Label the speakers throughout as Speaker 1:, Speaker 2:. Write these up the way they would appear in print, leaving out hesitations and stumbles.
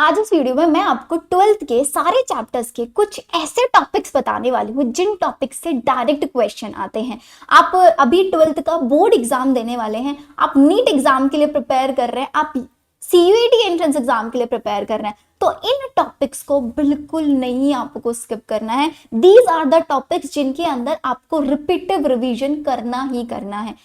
Speaker 1: आज इस वीडियो में मैं आपको 12th के सारे चैप्टर्स के कुछ ऐसे टॉपिक्स बताने वाली हूँ जिन टॉपिक्स से डायरेक्ट क्वेश्चन आते हैं। आप अभी 12th का बोर्ड एग्जाम देने वाले हैं, आप नीट एग्जाम के लिए प्रिपेयर कर रहे हैं, आप सीयूईटी एंट्रेंस एग्जाम के लिए प्रिपेयर कर रहे हैं, तो इन टॉपिक्स को बिल्कुल नहीं आपको स्किप करना है। दीज आर द टॉपिक्स जिनके अंदर आपको रिपीटिव रिवीजन करना ही करना है।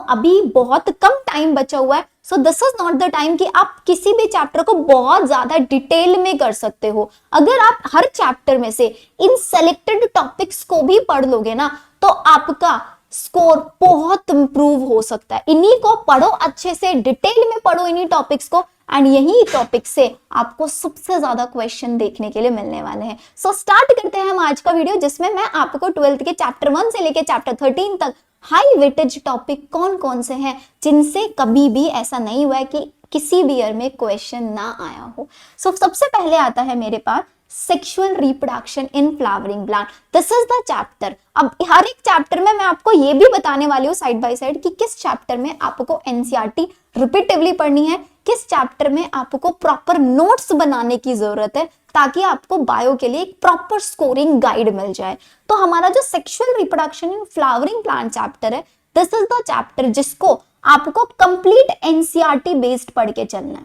Speaker 1: अभी बहुत कम टाइम बचा हुआ है, so this is not the time कि आप किसी भी चैप्टर को बहुत ज्यादा डिटेल में कर सकते हो। अगर आप हर चैप्टर में से इन सेलेक्टेड टॉपिक्स को भी पढ़ लोगे ना, तो आपका स्कोर बहुत इंप्रूव हो सकता है। इन्हीं को पढ़ो, अच्छे से डिटेल में पढ़ो इन्हीं टॉपिक्स को, एंड यही टॉपिक से आपको सबसे ज्यादा क्वेश्चन देखने के लिए मिलने वाले हैं। सो स्टार्ट करते हैं हम आज का वीडियो, जिसमें मैं आपको 12th के चैप्टर 1 से लेकर चैप्टर 13 तक हाई वेटेज टॉपिक कौन कौन से हैं जिनसे कभी भी ऐसा नहीं हुआ है कि किसी भी ईयर में क्वेश्चन ना आया हो। सो सबसे पहले आता है मेरे पास sexual reproduction in flowering plant. This is the chapter. अब हर एक चैप्टर में मैं आपको ये भी बताने वाली हूँ साइड बाय साइड कि किस चैप्टर में आपको एनसीईआरटी रिपीटिवली पढ़नी है, किस चैप्टर में आपको प्रॉपर नोट्स बनाने की जरूरत है, ताकि आपको बायो के लिए एक प्रॉपर स्कोरिंग गाइड मिल जाए। तो हमारा जो sexual reproduction in flowering plant chapter है, दिस इज द चैप्टर जिसको आपको कंप्लीट एनसीईआरटी बेस्ड पढ़ के चलना है।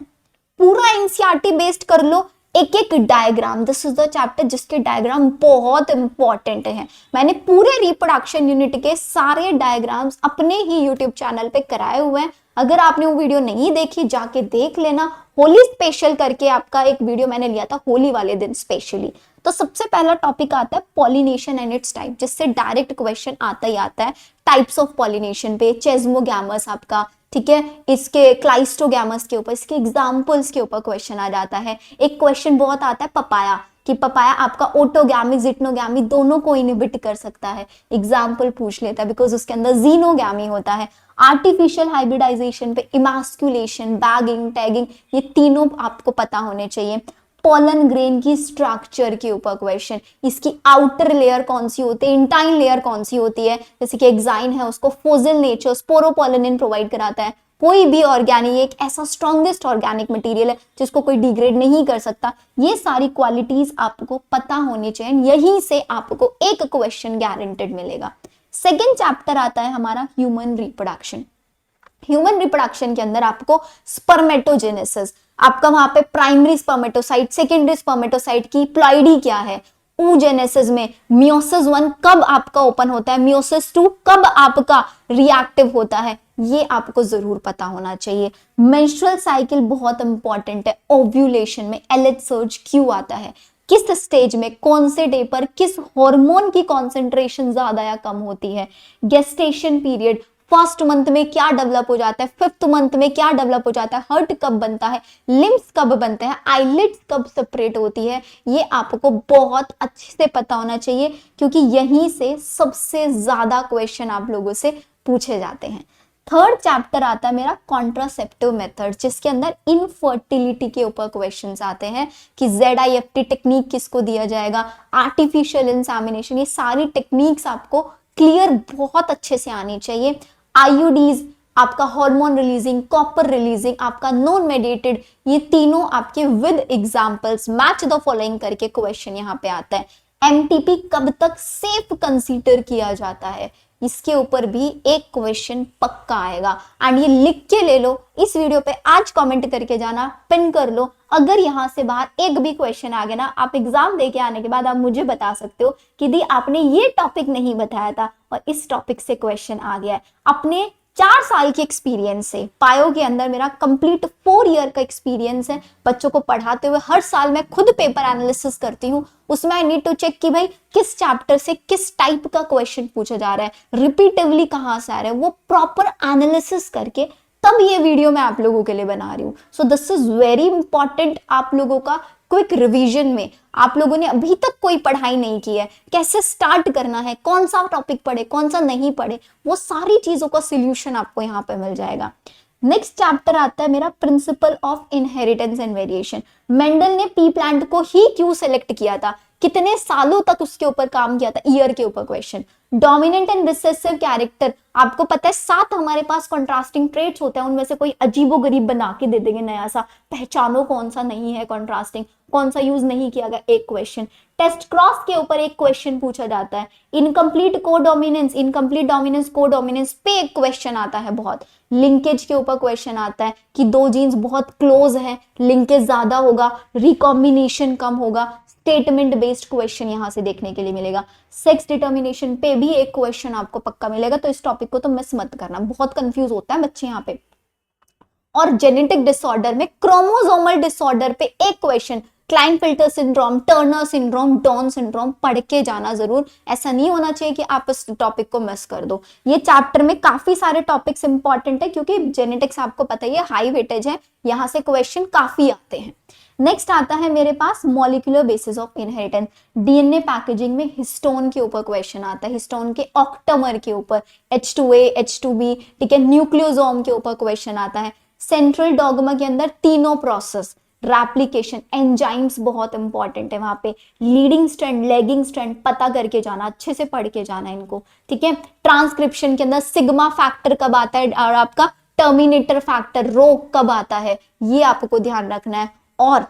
Speaker 1: पूरा एनसीईआरटी बेस्ड कर लो, एक एक diagram. This is the chapter जिसके डायग्राम बहुत इंपॉर्टेंट है। मैंने पूरे रिप्रोडक्शन यूनिट के सारे डायग्राम्स अपने ही यूट्यूब चैनल पे कराए हुए हैं। अगर आपने वो वीडियो नहीं देखी, जाके देख लेना। होली स्पेशल करके आपका एक वीडियो मैंने लिया था, होली वाले दिन स्पेशली। तो सबसे पहला टॉपिक आता है पॉलिनेशन एंड इट्स टाइप, जिससे डायरेक्ट क्वेश्चन आता ही आता है। टाइप्स ऑफ पॉलिनेशन पे चेस्मोगैमस आपका, ठीक है, इसके क्लाइस्टोगैमस के ऊपर, इसके एग्जांपल्स के ऊपर क्वेश्चन आ जाता है। एक क्वेश्चन बहुत आता है पपाया, कि पपाया आपका ओटोगैमी जिटनोगैमी दोनों को इनहिबिट कर सकता है, एग्जाम्पल पूछ लेता है, बिकॉज उसके अंदर जीनोगैमी होता है। आर्टिफिशियल हाइब्रिडाइजेशन पे इमास्कुलेशन, बैगिंग, टैगिंग, ये तीनों आपको पता होने चाहिए। पोलन ग्रेन की स्ट्रक्चर के ऊपर क्वेश्चन, इसकी आउटर लेयर कौन सी होती है, इंटाइन लेयर कौन सी होती है, जैसे कि एक्साइन है उसको फोजिल नेचर स्पोरोपोलिन प्रोवाइड कराता है। कोई भी ऑर्गेनिक एक ऐसा स्ट्रॉन्गेस्ट ऑर्गेनिक मटेरियल है जिसको कोई डिग्रेड नहीं कर सकता। ये सारी क्वालिटीज आपको पता होनी चाहिए, यहीं से आपको एक क्वेश्चन गारंटेड मिलेगा। सेकेंड चैप्टर आता है हमारा ह्यूमन रिप्रोडक्शन। ह्यूमन रिप्रोडक्शन के अंदर आपको स्पर्मेटोजेनेसिस, आपका वहां पे प्राइमरी स्पर्मेटोसाइट, सेकेंडरी स्पर्मेटोसाइट की प्लॉइडी क्या है, oogenesis में मियोसिस 1 कब आपका ओपन होता है, मियोसिस 2 कब आपका रिएक्टिव होता है, ये आपको जरूर पता होना चाहिए। मेंस्ट्रुअल साइकिल बहुत इंपॉर्टेंट है। ओव्यूलेशन में एलएच सर्ज क्यों आता है, किस स्टेज में, कौन से डे पर किस हार्मोन की कॉन्सेंट्रेशन ज्यादा या कम होती है। गेस्टेशन पीरियड, फर्स्ट मंथ में क्या डेवलप हो जाता है, फिफ्थ मंथ में क्या डेवलप हो जाता है, हर्ट कब बनता है, लिम्स कब बनते हैं, आईलिड्स कब सेपरेट होती है, ये आपको बहुत अच्छे से पता होना चाहिए, क्योंकि यहीं से सबसे ज्यादा क्वेश्चन आप लोगों से पूछे जाते हैं। थर्ड चैप्टर आता है मेरा कॉन्ट्रासेप्टिव मेथड, जिसके अंदर इनफर्टिलिटी के ऊपर क्वेश्चंस आते हैं कि ZIFT टेक्निक किसको दिया जाएगा, आर्टिफिशियल इंसेमिनेशन, ये सारी टेक्निक्स आपको क्लियर बहुत अच्छे से आनी चाहिए। आईयूडीज, आपका हार्मोन रिलीजिंग, कॉपर रिलीजिंग, आपका नॉन मेडिएटेड, ये तीनों आपके with examples match the following करके क्वेश्चन यहाँ पे आता है। एमटीपी कब तक सेफ कंसीडर किया जाता है, इसके ऊपर भी एक क्वेश्चन पक्का आएगा। एंड ये लिख के ले लो, इस वीडियो पे आज कमेंट करके जाना, पिन कर लो। अगर यहां से बाहर एक भी क्वेश्चन आ गया ना, आप एग्जाम देके आने के बाद आप मुझे बता सकते हो कि दी आपने ये टॉपिक नहीं बताया था और इस टॉपिक से क्वेश्चन आ गया है। अपने 4 साल के एक्सपीरियंस से, पायो के अंदर मेरा कंप्लीट 4 ईयर का एक्सपीरियंस है बच्चों को पढ़ाते हुए। हर साल मैं खुद पेपर एनालिसिस करती हूँ, उसमें आई नीड टू चेक कि भाई किस चैप्टर से किस टाइप का क्वेश्चन पूछा जा रहा है, रिपीटिवली कहां से आ रहा है, वो प्रॉपर एनालिसिस करके तब ये वीडियो मैं आप लोगों के लिए बना रही हूँ। So this is very important. आप लोगों का क्विक रिवीजन में, आप लोगों ने अभी तक कोई पढ़ाई नहीं की है, कैसे स्टार्ट करना है, कौन सा टॉपिक पढ़े, कौन सा नहीं पढ़े, वो सारी चीजों का सोल्यूशन आपको यहाँ पे मिल जाएगा। नेक्स्ट चैप्टर आता है मेरा principle of inheritance and variation. Mendel ने पी प्लांट को ही क्यों सेलेक्ट किया था, कितने सालों तक उसके ऊपर काम किया था, ईयर के ऊपर question. Dominant and recessive character, आपको पता है 7 हमारे पास कॉन्ट्रास्टिंग ट्रेट्स होते हैं, उनमें से कोई अजीबोगरीब बना के दे देंगे नया सा, पहचानो कौन सा नहीं है कॉन्ट्रास्टिंग, कौन सा यूज नहीं किया गया, एक क्वेश्चन। टेस्ट क्रॉस के ऊपर एक क्वेश्चन पूछा जाता है। Incomplete codominance, incomplete dominance codominance पे एक क्वेश्चन आता है बहुत। लिंकेज के ऊपर क्वेश्चन आता है कि दो जीन्स बहुत क्लोज हैं, लिंकेज ज्यादा होगा, रिकॉम्बिनेशन कम होगा, स्टेटमेंट बेस्ड क्वेश्चन यहां से देखने के लिए मिलेगा। सेक्स डिटर्मिनेशन पे भी एक क्वेश्चन आपको पक्का मिलेगा, तो इस टॉपिक को तो मिस मत करना, बहुत कंफ्यूज होता है बच्चे यहाँ पे। और जेनेटिक डिसऑर्डर में क्रोमोसोमल डिसऑर्डर पे एक question, Klinefelter syndrome, Turner syndrome, Down syndrome, पढ़ के जाना जरूर, ऐसा नहीं होना चाहिए कि आप इस टॉपिक को मिस कर दो। ये चैप्टर में काफी सारे टॉपिक्स इंपॉर्टेंट है, क्योंकि जेनेटिक्स आपको पता ही है हाई वेटेज है, यहां से क्वेश्चन काफी आते हैं। नेक्स्ट आता है मेरे पास molecular basis of inheritance. DNA packaging में हिस्टोन के ऊपर क्वेश्चन आता है, हिस्टोन के ऑक्टामर के ऊपर, H2A, H2B, ठीक है, न्यूक्लियोसोम के ऊपर क्वेश्चन आता है। सेंट्रल डॉगमा के अंदर तीनों प्रोसेस, रेप्लिकेशन, एंजाइम्स बहुत इंपॉर्टेंट है वहां पे, लीडिंग स्ट्रैंड, लेगिंग स्ट्रैंड पता करके जाना, अच्छे से पढ़ के जाना इनको, ठीक है। ट्रांसक्रिप्शन के अंदर सिग्मा फैक्टर कब आता है और आपका टर्मिनेटर फैक्टर रो कब आता है, ये आपको ध्यान रखना है। और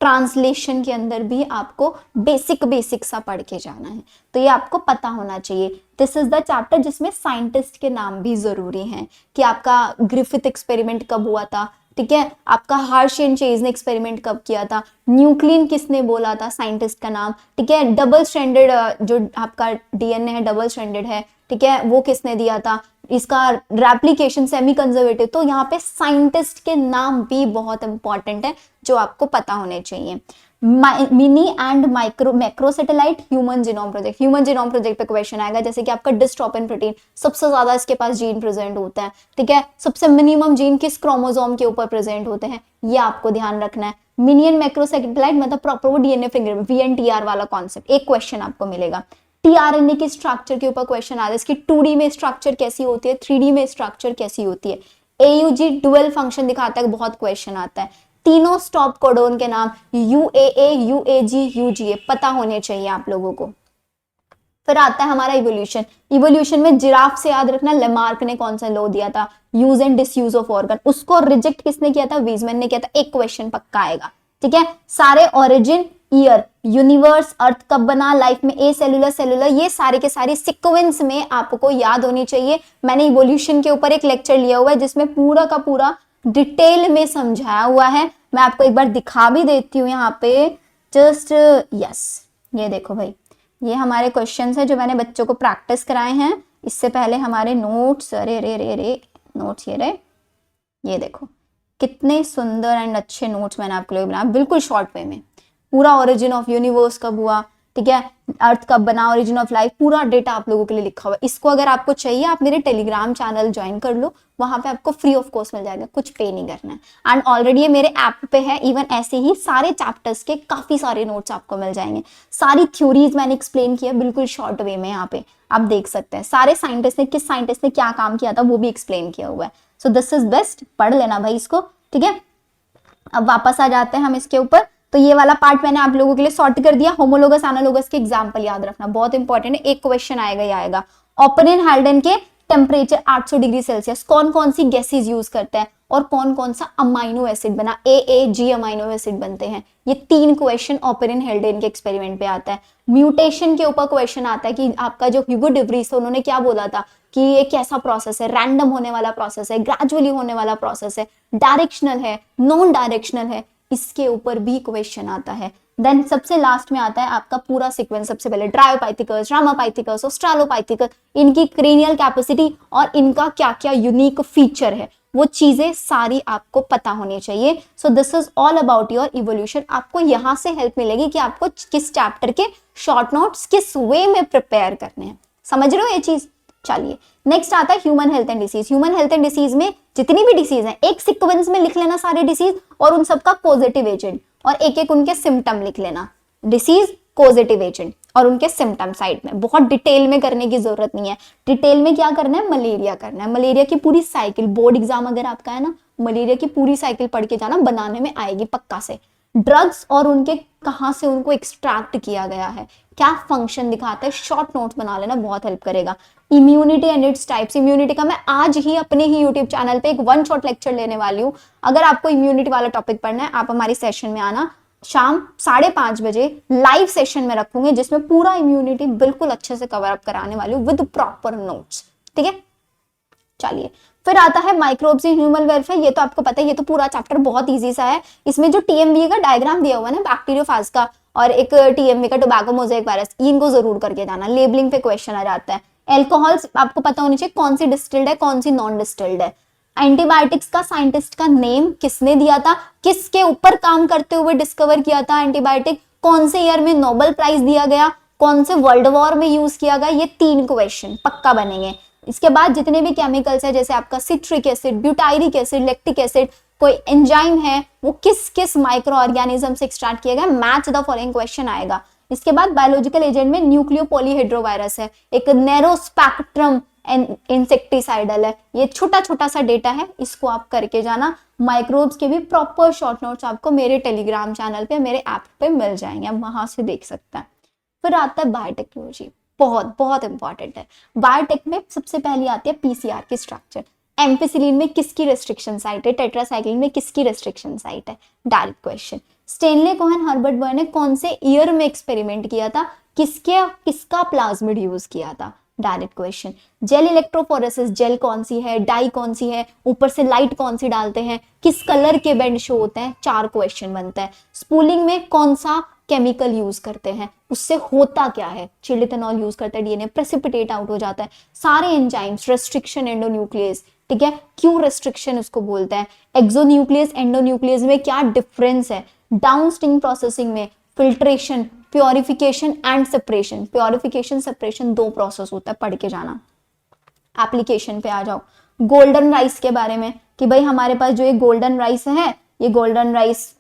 Speaker 1: ट्रांसलेशन के अंदर भी आपको बेसिक सा पढ़ के जाना है, तो ये आपको पता होना चाहिए। दिस इज द चैप्टर जिसमें साइंटिस्ट के नाम भी जरूरी हैं, कि आपका ग्रिफिथ एक्सपेरिमेंट कब हुआ था, ठीक है, आपका हार्श एंड चेज ने एक्सपेरिमेंट कब किया था, न्यूक्लियन किसने बोला था, साइंटिस्ट का नाम, ठीक है, डबल स्ट्रैंडेड जो आपका डीएनए है डबल स्ट्रैंडेड है, ठीक है, वो किसने दिया था, इसका रेप्लिकेशन सेमी कंजर्वेटिव, तो यहाँ पे साइंटिस्ट के नाम भी बहुत इंपॉर्टेंट है जो आपको पता होने चाहिए। Mini and micro macro satellite human genome project, human genome project पे क्वेश्चन आएगा, जैसे कि आपका डिस्ट्रोफिन प्रोटीन, सबसे ज्यादा इसके पास जीन प्रेजेंट होता है, ठीक है, सबसे मिनिमम जीन किस क्रोमोसोम के ऊपर प्रेजेंट होते हैं, ये आपको ध्यान रखना है। मिनी एंड मैक्रो सैटेलाइट मतलब प्रॉपर डीएनए फिंगर, VNTR वाला कॉन्सेप्ट, एक क्वेश्चन आपको मिलेगा। टीआरएनए की स्ट्रक्चर के ऊपर क्वेश्चन आता है, इसकी 2D में स्ट्रक्चर कैसी होती है, 3D में स्ट्रक्चर कैसी होती है। AUG डुअल फंक्शन दिखाता है, बहुत क्वेश्चन आता है। तीनों स्टॉप कोडोन के नाम UAA, UAG, UGA पता होने चाहिए आप लोगों को। फिर आता है हमारा इवोल्यूशन, इवोल्यूशन में जिराफ से याद रखना लेमार्क ने कौन सा लॉ दिया था, use and disuse of organ, उसको रिजेक्ट किसने किया था, वीजमैन ने किया था, एक क्वेश्चन पक्का आएगा, ठीक है। सारे ओरिजिन, ईयर, यूनिवर्स, अर्थ कब बना, लाइफ में ए सेलुलर, सेलुलर, ये सारे के सारे सीक्वेंस में आपको याद होनी चाहिए। मैंने इवोल्यूशन के ऊपर एक लेक्चर लिया हुआ है जिसमें पूरा का पूरा डिटेल में समझाया हुआ है, मैं आपको एक बार दिखा भी देती हूँ यहाँ पे, जस्ट यस, ये देखो भाई, ये हमारे क्वेश्चंस है जो मैंने बच्चों को प्रैक्टिस कराए हैं। इससे पहले हमारे नोट्स, अरे रे रे रे नोट्स, ये रहे, ये देखो कितने सुंदर एंड अच्छे नोट्स मैंने आपके लिए बनाया, बिल्कुल शॉर्ट वे में। पूरा ओरिजिन ऑफ यूनिवर्स कब हुआ, ठीक है, अर्थ कब बना, ओरिजिन ऑफ लाइफ, पूरा डेटा आप लोगों के लिए लिखा हुआ है। इसको अगर आपको चाहिए आप मेरे टेलीग्राम चैनल ज्वाइन कर लो, वहां पे आपको फ्री ऑफ कॉस्ट मिल जाएगा, कुछ पे नहीं करना है। एंड ऑलरेडी ये मेरे ऐप पे है, इवन ऐसे ही सारे चैप्टर्स के काफी सारे नोट्स आपको मिल जाएंगे। सारी थ्योरीज मैंने एक्सप्लेन किया बिल्कुल शॉर्ट वे में, यहाँ पे आप देख सकते हैं सारे साइंटिस्ट ने, किस साइंटिस्ट ने क्या काम किया था वो भी एक्सप्लेन किया हुआ है। सो दिस इज बेस्ट, पढ़ लेना भाई इसको, ठीक है। अब वापस आ जाते हैं हम इसके ऊपर, तो ये वाला पार्ट मैंने आप लोगों के लिए सॉर्ट कर दिया। होमोलोगस एनालोगस के एग्जांपल याद रखना बहुत इंपॉर्टेंट है, एक क्वेश्चन आएगा ही आएगा। ओपनहेम हाल्डेन के टेम्परेचर 800 डिग्री सेल्सियस, कौन कौन सी गैसेज यूज करता है और कौन कौन सा अमाइनो एसिड बना, AAG अमाइनो एसिड बनते हैं, ये 3 क्वेश्चन ओपनहेम हाल्डेन के एक्सपेरिमेंट पे आता है। म्यूटेशन के ऊपर क्वेश्चन आता है कि आपका जो ह्यूगो डे व्रीज था उन्होंने क्या बोला था कि ये कैसा प्रोसेस है, रैंडम होने वाला प्रोसेस है, ग्रेजुअली होने वाला प्रोसेस है, डायरेक्शनल है, नॉन डायरेक्शनल है, इसके ऊपर भी क्वेश्चन आता है। देन सबसे लास्ट में आता है आपका पूरा सीक्वेंस, सबसे पहले ड्रायोपाइथिकस, रामापाइथिकस, ऑस्ट्रालोपाइथिकस, इनकी क्रेनियल कैपेसिटी और इनका क्या क्या यूनिक फीचर है, वो चीजें सारी आपको पता होनी चाहिए। So this is all about your evolution. आपको यहाँ से हेल्प मिलेगी कि आपको किस चैप्टर के शॉर्ट नोट्स किस वे में प्रिपेयर करने हैं, समझ रहे हो ये चीज। चलिए नेक्स्ट आता है human health and disease. Human health and disease में जितनी भी डिसीज हैं एक सीक्वेंस में लिख लेना सारे डिसीज और उन सबका पॉजिटिव एजेंट, और एक एक उनके सिम्टम लिख लेना, डिसीज, पॉजिटिव एजेंट और उनके सिम्टम साइड में। बहुत डिटेल में करने की जरूरत नहीं है। डिटेल में क्या करना है, मलेरिया करना है, मलेरिया की पूरी साइकिल, बोर्ड एग्जाम अगर आपका है ना, मलेरिया की पूरी साइकिल पढ़ के जाना, बनाने में आएगी पक्का से। ड्रग्स और उनके कहाँ से उनको एक्सट्रैक्ट किया गया है, क्या फंक्शन दिखाता है, शॉर्ट नोट्स बना लेना बहुत हेल्प करेगा। Immunity and its types, immunity का मैं आज ही अपने ही यूट्यूब चैनल पे एक वन शॉट लेक्चर लेने वाली हूँ। अगर आपको इम्यूनिटी वाला टॉपिक पढ़ना है आप हमारी सेशन में आना, शाम 5:30 बजे लाइव सेशन में रखूंगे जिसमें पूरा इम्यूनिटी बिल्कुल अच्छे से कवर अप कराने वाली हूँ विद प्रॉपर नोट्स, ठीक है। चलिए फिर आता है माइक्रोब्स इन ह्यूमन वेलफेयर। ये तो आपको पता है, ये तो पूरा चैप्टर बहुत इजी सा है। इसमें जो टीएमवी का डायग्राम दिया हुआ है ना, बैक्टीरियोफाज का और एक टीएमवी का टोबैको मोज़ेक वायरस, इनको जरूर करके जाना, लेबलिंग पे क्वेश्चन आ जाता है। एल्कोहल्स आपको पता होनी चाहिए कौन सी डिस्टिल्ड है कौन सी नॉन डिस्टिल्ड है। एंटीबायोटिक्स का साइंटिस्ट का नेम किसने दिया था, किसके ऊपर काम करते हुए डिस्कवर किया था एंटीबायोटिक, कौन से ईयर में नोबेल प्राइज दिया गया, कौन से वर्ल्ड वॉर में यूज किया गया, ये 3 क्वेश्चन पक्का बनेंगे। इसके बाद जितने भी केमिकल्स है जैसे आपका citric acid, butyric acid, lactic acid, कोई एंजाइम है वो किस किस माइक्रो ऑर्गेनिज्म से एक्सट्रैक्ट किया गया, मैच द फॉलोइंग क्वेश्चन आएगा। इसके बाद बायोलॉजिकल एजेंट में न्यूक्लियोपॉलीहेड्रोवायरस है, एक नैरो स्पेक्ट्रम इंसेक्टिसाइडल है। ये छोटा छोटा सा डेटा है, इसको आप करके जाना। माइक्रोब्स के भी प्रॉपर शॉर्ट नोट्स आपको मेरे टेलीग्राम चैनल पे, मेरे ऐप पे मिल जाएंगे, आप वहां से देख सकते हैं। फिर आता है बायोटेक्नोलॉजी, बहुत बहुत इंपॉर्टेंट है। बायोटेक में सबसे पहली आती है पीसीआर की स्ट्रक्चर। एम्पिसिलिन में किसकी रेस्ट्रिक्शन साइट है, टेट्रासाइक्लिन में किसकी रेस्ट्रिक्शन साइट है, direct question. Stanley Cohen Herbert burn ने कौन से ईयर में एक्सपेरिमेंट किया था, किसका प्लाज्मिड यूज किया था, direct question. Gel electrophoresis, gel कौन सी है, डाई कौन सी है, ऊपर से लाइट कौन सी डालते हैं, किस कलर के बेंड शो होते हैं, 4 क्वेश्चन बनता है। स्पूलिंग में कौन सा केमिकल यूज करते हैं, उससे होता क्या है, चिल्ड इथेनॉल यूज करते हैं, डीएनए प्रेसिपिटेट आउट हो जाता है। सारे एंजाइम्स, रेस्ट्रिक्शन एंडोन्यूक्लियस, ठीक है, क्यों रेस्ट्रिक्शन उसको बोलते हैं, एक्सोन्यूक्लियस एंडोन्यूक्लियस में क्या डिफरेंस है, डाउनस्ट्रीम प्रोसेसिंग में filtration, purification and separation, purification separation 2 process होता है, पढ़ के जाना। एप्लीकेशन पे आ जाओ, गोल्डन राइस के बारे में कि भाई हमारे पास जो ये गोल्डन राइस है, ये गोल्डन राइस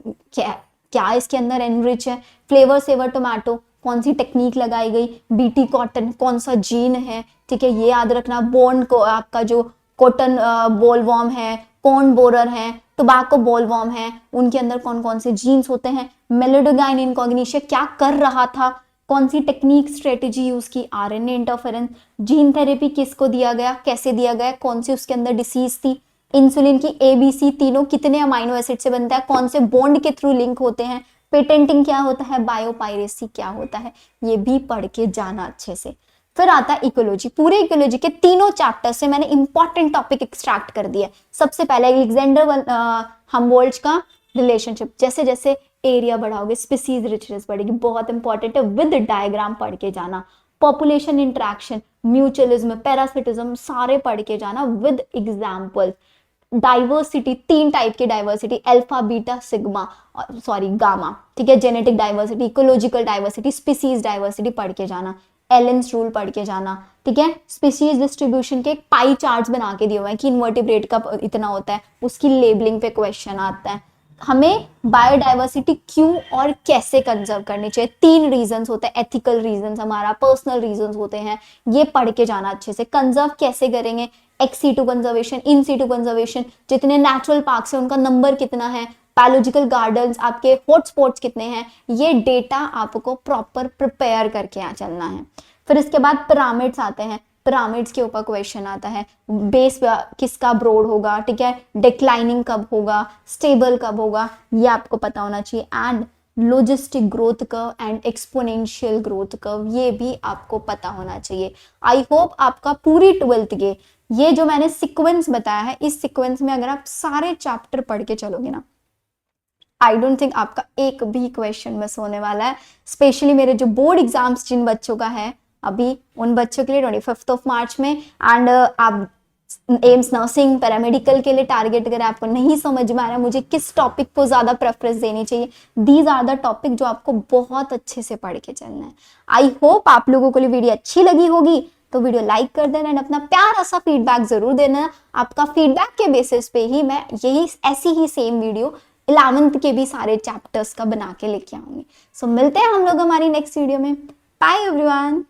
Speaker 1: क्या इसके अंदर एनरिच है, फ्लेवर सेवर टोमेटो कौन सी टेक्निक लगाई गई, बीटी कॉटन कौन सा जीन है, ठीक है, ये याद रखना। बोन को आपका जो कॉटन बोलवॉर्म है, कॉर्न बोरर है, टोबैको बोलवॉर्म है, उनके अंदर कौन कौन से जीन्स होते हैं। मेलोडोगाइन इनकॉग्निशिया क्या कर रहा था, कौन सी टेक्निक स्ट्रेटेजी यूज की, आरएनए इंटरफेरेंस। जीन थेरेपी किसको दिया गया, कैसे दिया गया, कौन सी उसके अंदर डिसीज थी। इंसुलिन की एबीसी तीनों कितने अमाइनो एसिड से बनता है, कौन से बॉन्ड के थ्रू लिंक होते हैं, पेटेंटिंग क्या होता है, बायोपायरेसी क्या होता है, ये भी पढ़ के जाना अच्छे से। फिर आता है इकोलॉजी। पूरे इकोलॉजी के तीनों चैप्टर से मैंने इंपॉर्टेंट टॉपिक एक्सट्रैक्ट कर दिया। सबसे पहले अलेक्जेंडर हम्बोल्ट का रिलेशनशिप, जैसे जैसे एरिया बढ़ाओगे स्पीसीज रिचनेस बढ़ेगी, बहुत इंपॉर्टेंट है, विद डायग्राम पढ़ के जाना। पॉपुलेशन इंटरेक्शन, म्यूचुअलिज्म, पैरासिटिज्म सारे पढ़ के जाना विद एग्जाम्पल। डाइवर्सिटी, 3 टाइप की diversity, alpha beta sigma sorry gamma, ठीक है, genetic diversity, ecological diversity, species diversity पढ़ के जाना। एलेंस रूल पढ़ के जाना, ठीक है। स्पीसीज डिस्ट्रीब्यूशन के पाई चार्ट्स बना के दिए हुए हैं कि इनवर्टिब्रेट का इतना होता है, उसकी लेबलिंग पे क्वेश्चन आता है। हमें बायोडाइवर्सिटी क्यों और कैसे कंजर्व करनी चाहिए, 3 रीजंस होते हैं, एथिकल रीजंस, हमारा पर्सनल रीजंस होते हैं, ये पढ़ के जाना अच्छे से। कंजर्व कैसे करेंगे, ex situ conservation, in situ conservation, जितने नेचुरल पार्क्स हैं उनका नंबर कितना है, बायोलॉजिकल गार्डन्स आपके हॉटस्पॉट्स कितने हैं, ये डेटा आपको प्रॉपर प्रिपेयर करके यहाँ चलना है। फिर इसके बाद पिरामिड्स आते हैं, पिरामिड्स के ऊपर क्वेश्चन आता है, बेस किसका ब्रॉड होगा, ठीक है, डिक्लाइनिंग कब होगा, स्टेबल कब होगा, ये आपको पता होना चाहिए। And logistic growth curve and exponential growth curve, ये भी आपको पता होना चाहिए। आई होप आपका पूरी 12th के ये जो मैंने सीक्वेंस बताया है, इस सीक्वेंस में अगर आप सारे चैप्टर पढ़ के चलोगे ना, आई डोंट थिंक आपका एक भी क्वेश्चन मिस होने वाला है। स्पेशली मेरे जो बोर्ड एग्जाम्स जिन बच्चों का है अभी, उन बच्चों के लिए 25 मार्च में, एंड आप एम्स नर्सिंग पैरामेडिकल के लिए टारगेट करें, आपको नहीं समझ में आ रहा है मुझे किस टॉपिक को ज्यादा प्रेफरेंस देनी चाहिए, दीज आर द टॉपिक जो आपको बहुत अच्छे से पढ़ के चलना है। आई होप आप लोगों को वीडियो अच्छी लगी होगी, तो वीडियो लाइक कर देना एंड अपना प्यारा सा फीडबैक जरूर देना। आपका फीडबैक के बेसिस पे ही मैं यही ऐसी ही सेम वीडियो 11th के भी सारे चैप्टर्स का बना के लेके आऊंगी। सो मिलते हैं हम लोग हमारी नेक्स्ट वीडियो में। Bye everyone.